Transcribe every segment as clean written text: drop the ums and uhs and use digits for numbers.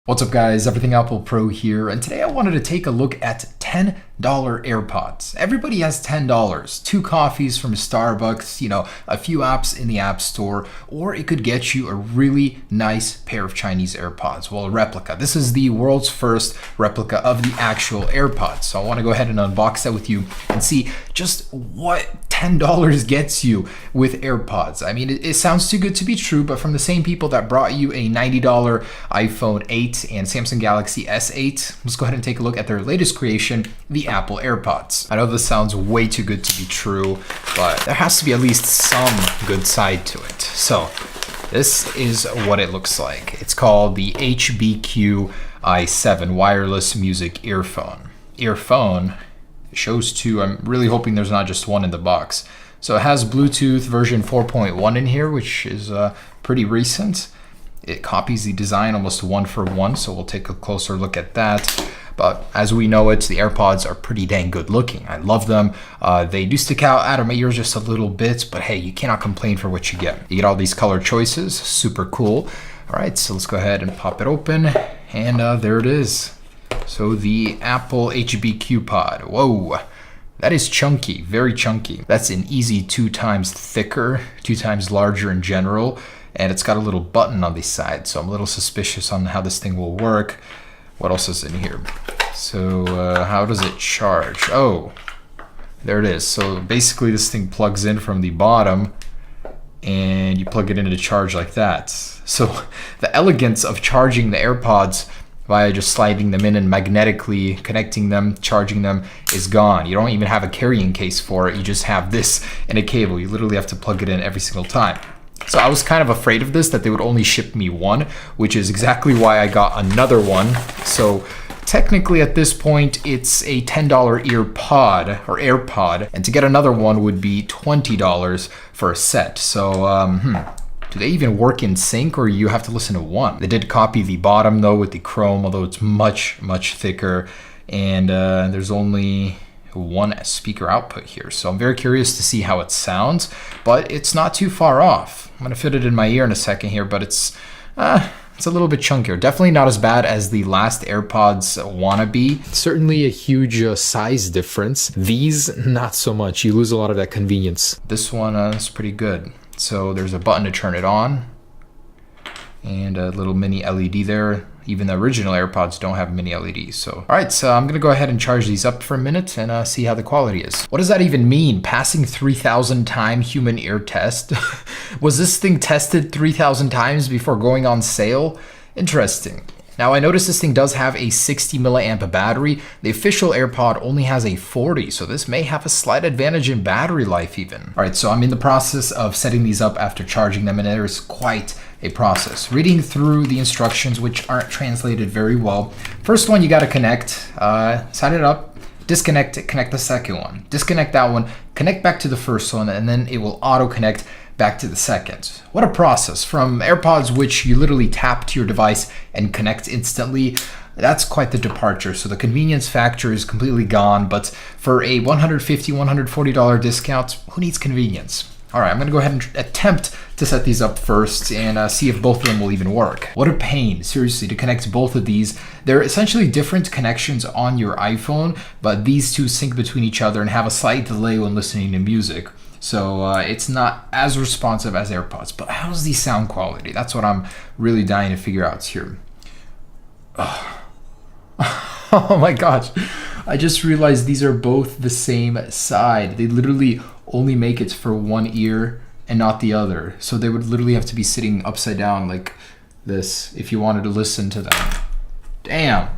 What's up guys, Everything Apple Pro here, and today I wanted to take a look at $10 AirPods. Everybody has $10, 2 coffees from Starbucks, a few apps in the App Store, or it could get you a really nice pair of Chinese AirPods. Well, a replica. This is the world's first replica of the actual AirPods. So I want to go ahead and unbox that with you and see just what $10 gets you with AirPods. I mean, it sounds too good to be true, but from the same people that brought you a $90 iPhone 8 and Samsung Galaxy S8, let's go ahead and take a look at their latest creation, the Apple AirPods. I know this sounds way too good to be true, but there has to be at least some good side to it. So this is what it looks like. It's called the HBQ i7 wireless music earphone. It shows 2. I'm really hoping there's not just one in the box. So it has Bluetooth version 4.1 in here, which is pretty recent. It copies the design almost one for one, so we'll take a closer look at that. But as we know it, the AirPods are pretty dang good looking. I love them. They do stick out of my ears just a little bit, but hey, you cannot complain for what you get. You get all these color choices, super cool. All right, so let's go ahead and pop it open, and there it is. So the Apple HBQ pod. Whoa, that is chunky, very chunky. That's an easy 2 times thicker, 2 times larger in general. And it's got a little button on the side, so I'm a little suspicious on how this thing will work. What else is in here? So how does it charge? Oh, there it is. So basically this thing plugs in from the bottom and you plug it into the charge like that. So the elegance of charging the AirPods via just sliding them in and magnetically connecting them, charging them, is gone. You don't even have a carrying case for it. You just have this and a cable. You literally have to plug it in every single time. So I was kind of afraid of this, that they would only ship me one, which is exactly why I got another one. So technically at this point, it's a $10 ear pod or AirPod, and to get another one would be $20 for a set. So, do they even work in sync, or you have to listen to one? They did copy the bottom though with the chrome, although it's much, much thicker, and there's only one speaker output here. So I'm very curious to see how it sounds, but it's not too far off. I'm gonna fit it in my ear in a second here, but it's a little bit chunkier. Definitely not as bad as the last AirPods wannabe. Certainly a huge size difference. These, not so much. You lose a lot of that convenience. This one is pretty good. So there's a button to turn it on and a little mini LED there. Even the original AirPods don't have mini LEDs. So, all right, so I'm gonna go ahead and charge these up for a minute and see how the quality is. What does that even mean? Passing 3,000 time human ear test? Was this thing tested 3,000 times before going on sale? Interesting. Now I noticed this thing does have a 60 milliamp battery. The official AirPod only has a 40, so this may have a slight advantage in battery life even. All right, so I'm in the process of setting these up after charging them, and there's quite a process. Reading through the instructions, which aren't translated very well. First one, you gotta connect, set it up, disconnect it, connect the second one. Disconnect that one, connect back to the first one, and then it will auto-connect back to the second. What a process. From AirPods, which you literally tap to your device and connect instantly, that's quite the departure. So the convenience factor is completely gone, but for a $150, $140 discount, who needs convenience? All right, I'm gonna go ahead and attempt to set these up first and see if both of them will even work. What a pain, seriously, to connect both of these. They're essentially different connections on your iPhone, but these two sync between each other and have a slight delay when listening to music. So it's not as responsive as AirPods, but how's the sound quality? That's what I'm really dying to figure out here. Oh, oh my gosh. I just realized these are both the same side. They literally only make it for one ear and not the other. So they would literally have to be sitting upside down like this if you wanted to listen to them. Damn.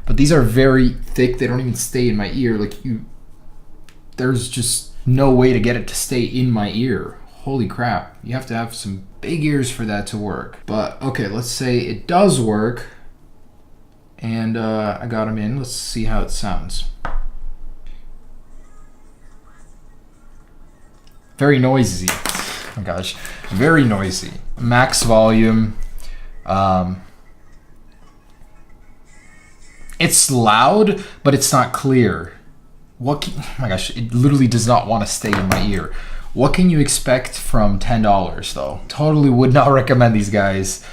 But these are very thick. They don't even stay in my ear. There's just no way to get it to stay in my ear. Holy crap. You have to have some big ears for that to work. But okay, let's say it does work. And I got them in. Let's see how it sounds. Very noisy. Oh my gosh, very noisy. Max volume. It's loud, but it's not clear. Oh my gosh, it literally does not want to stay in my ear. What can you expect from $10 though? Totally would not recommend these guys.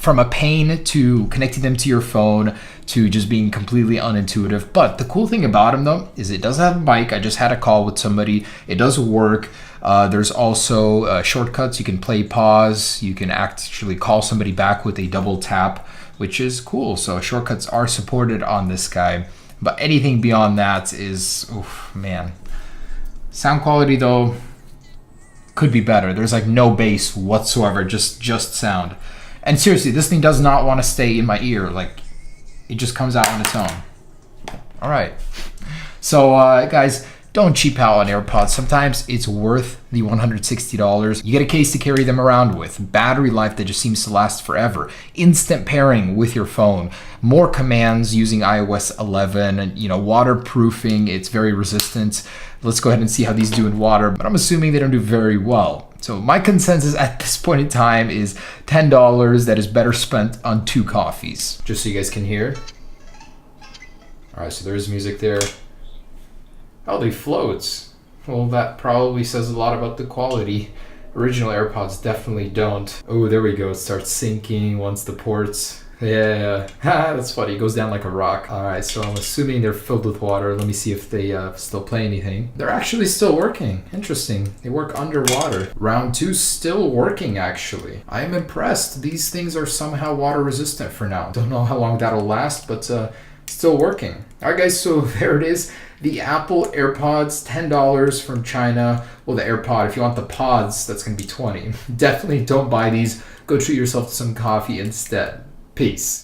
from a pain to connecting them to your phone to just being completely unintuitive. But the cool thing about them though is it does have a mic. I just had a call with somebody. It does work. There's also shortcuts. You can play pause. You can actually call somebody back with a double tap, which is cool. So shortcuts are supported on this guy. But anything beyond that is, oof, man. Sound quality though could be better. There's like no bass whatsoever, just sound. And seriously, this thing does not want to stay in my ear. Like, it just comes out on its own. All right. So, guys, don't cheap out on AirPods. Sometimes it's worth the $160. You get a case to carry them around with. Battery life that just seems to last forever. Instant pairing with your phone. More commands using iOS 11. And, waterproofing. It's very resistant. Let's go ahead and see how these do in water. But I'm assuming they don't do very well. So my consensus at this point in time is $10 that is better spent on 2 coffees. Just so you guys can hear. All right, so there's music there. Oh, they float. Well, that probably says a lot about the quality. Original AirPods definitely don't. Oh, there we go. It starts sinking once the ports. Yeah, that's funny. It goes down like a rock. All right, so I'm assuming they're filled with water. Let me see if they still play anything. They're actually still working. Interesting. They work underwater. Round 2 still working, actually. I am impressed. These things are somehow water resistant for now. Don't know how long that'll last, but still working. All right, guys, so there it is. The Apple AirPods, $10 from China. Well, the AirPod, if you want the pods, that's going to be $20. Definitely don't buy these. Go treat yourself to some coffee instead. Peace.